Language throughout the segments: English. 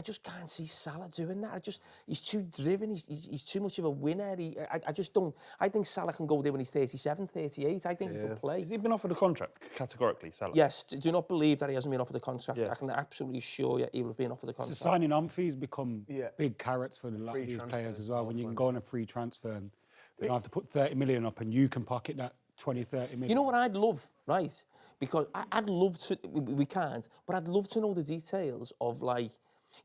just can't see Salah doing that. He's too driven. He's too much of a winner. I just don't. I think Salah can go there when he's 37, 38. I think he could play. Has he been offered a contract categorically, Salah? Yes. Do not believe that he hasn't been offered a contract. I can absolutely assure you he will have been offered a contract. So signing on fees become big carrots for these players as well. When you can go on a free transfer and you don't have to put 30 million up, and you can pocket that 20, 30 million. You know what I'd love, right? Because I'd love to, we can't, but I'd love to know the details of, like,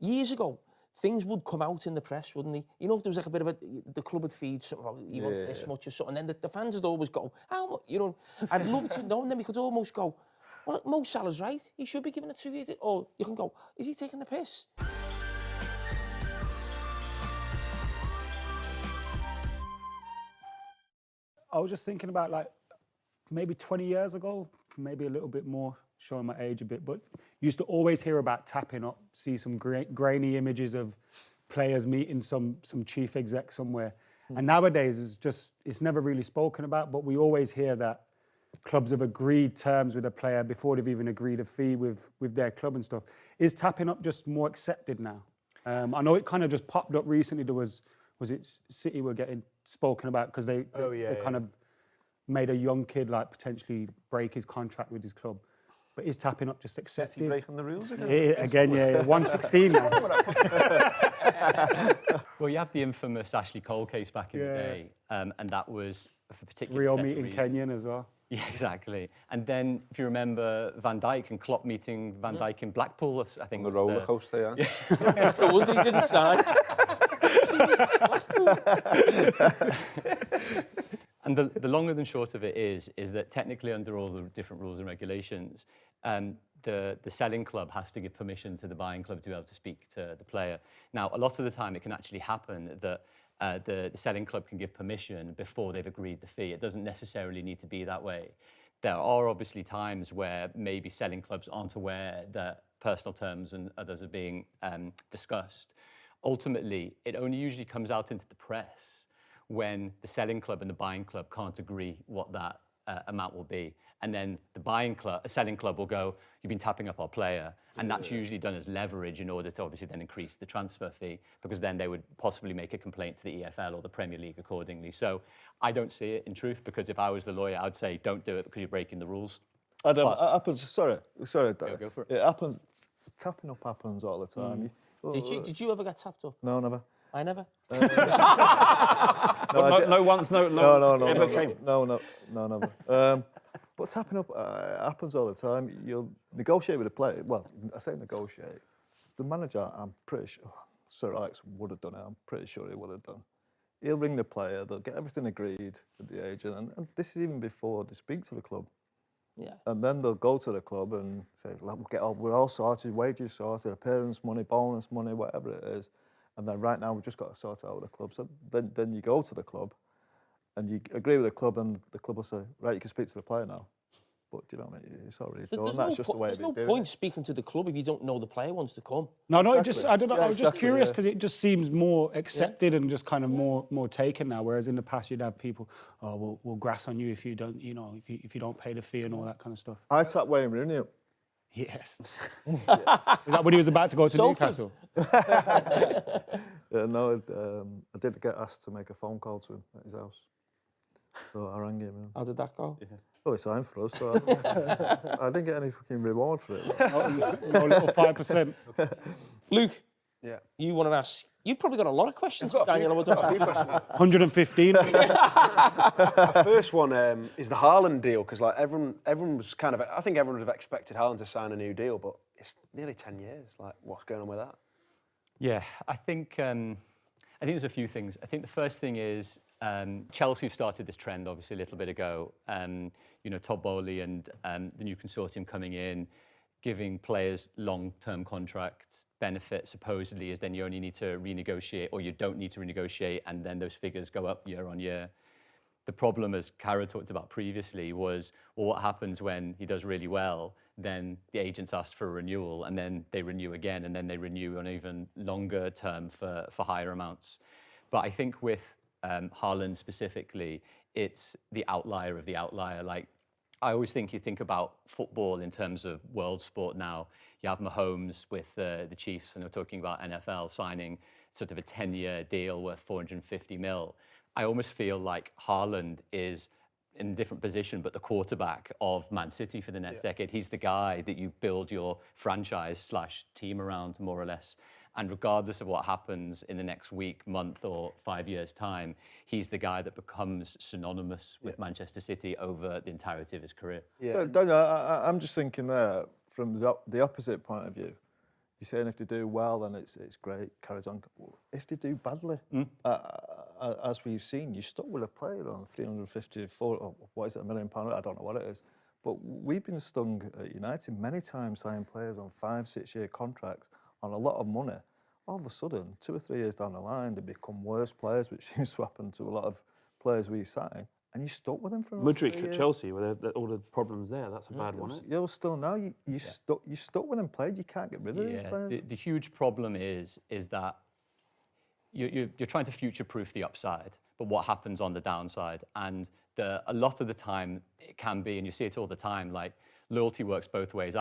years ago, things would come out in the press, wouldn't they? You know, if there was like a bit of the club would feed something, well, he wants this much or something, and then the fans would always go, how much, you know, I'd love to know, and then we could almost go, well, Mo Salah's right, he should be given a 2 years, or you can go, is he taking the piss? I was just thinking about, like, maybe 20 years ago, maybe a little bit more, showing my age a bit, but used to always hear about tapping up, see some grainy images of players meeting some chief exec somewhere. And nowadays, it's never really spoken about, but we always hear that clubs have agreed terms with a player before they've even agreed a fee with their club and stuff. Is tapping up just more accepted now? I know it kind of just popped up recently. There was it City were getting spoken about because they kind of made a young kid like potentially break his contract with his club. But is tapping up just accepted? Is he breaking the rules again? Again, 116 now. Well, you have the infamous Ashley Cole case back in the day, and that was for particular Real meeting Kenyan as well. Yeah, exactly. And then, if you remember, Van Dijk and Klopp meeting Van Dijk in Blackpool, I think. On the roller coaster, No wonder he didn't sign. And the longer than short of it is that technically under all the different rules and regulations, the selling club has to give permission to the buying club to be able to speak to the player. Now, a lot of the time it can actually happen that the selling club can give permission before they've agreed the fee. It doesn't necessarily need to be that way. There are obviously times where maybe selling clubs aren't aware that personal terms and others are being discussed. Ultimately, it only usually comes out into the press when the selling club and the buying club can't agree what that amount will be. And then the selling club will go, you've been tapping up our player. And that's usually done as leverage in order to obviously then increase the transfer fee, because then they would possibly make a complaint to the EFL or the Premier League accordingly. So I don't see it in truth, because if I was the lawyer, I'd say, don't do it because you're breaking the rules. It happens, sorry. Go for it. It happens, tapping up happens all the time. Did you ever get tapped up? No, never. I never. Never. But tapping up happens all the time. You'll negotiate with a player. Well, I say negotiate. The manager, I'm pretty sure, Sir Alex would have done it. I'm pretty sure he would have done. He'll ring the player. They'll get everything agreed with the agent, and this is even before they speak to the club. Yeah. And then they'll go to the club and say, we're all sorted, wages sorted, appearance money, bonus money, whatever it is. And then right now we've just got to sort it out with the club. So then you go to the club and you agree with the club, and the club will say, right, you can speak to the player now. But do you know what I mean? It's already done. That's just the way there's no point speaking to the club if you don't know the player wants to come. No, Exactly. I don't know. Yeah, I was just curious exactly, because it just seems more accepted and just kind of more taken now. Whereas in the past you'd have people, oh, we'll grass on you if you don't, if you don't pay the fee and all that kind of stuff. I tapped Wayne Rooney up. Yes. Is that when he was about to go to Newcastle? No, I did get asked to make a phone call to him at his house. So I rang him. How did that go? Yeah. Well, he signed for us, so I didn't get any fucking reward for it. No little 5%. Luke, Yeah. you want to ask? You've probably got a lot of questions for Daniel. 115. The first one is the Haaland deal, because like everyone was kind of, I think everyone would have expected Haaland to sign a new deal, but it's nearly 10 years. Like, what's going on with that? Yeah, I think there's a few things. I think the first thing is Chelsea started this trend obviously a little bit ago. Todd Bowley and the new consortium coming in, giving players long-term contracts. Benefit supposedly is then you only need to renegotiate, or you don't need to renegotiate, and then those figures go up year on year. The problem, as Cara talked about previously, was, well, what happens when he does really well? Then the agents ask for a renewal, and then they renew again, and then they renew on even longer term for higher amounts. But I think with Haaland specifically, it's the outlier of the outlier. Like, I always think you think about football in terms of world sport now. You have Mahomes with the Chiefs, and we're talking about NFL signing sort of a 10-year deal worth 450 mil. I almost feel like Haaland is in a different position, but the quarterback of Man City for the next decade. He's the guy that you build your franchise/team around, more or less. And regardless of what happens in the next week, month, or 5 years' time, he's the guy that becomes synonymous with Manchester City over the entirety of his career. Yeah. Daniel, I'm just thinking there from the opposite point of view. You're saying if they do well, then it's great, carries on. If they do badly, as we've seen, you're stuck with a player on 350, 4, or what is it, £1 million? I don't know what it is. But we've been stung at United many times signing players on 5-6 year contracts on a lot of money. All of a sudden, 2 or 3 years down the line, they become worse players, which seems to happen to a lot of players we sign. And you're stuck with them for another 3 Mudryk at years. Chelsea, with all the problems there, that's a bad one, isn't it? You're still now, you're stuck with them players. You can't get rid of these players. The huge problem is that you're trying to future-proof the upside, but what happens on the downside? And a lot of the time, it can be, and you see it all the time, like loyalty works both ways.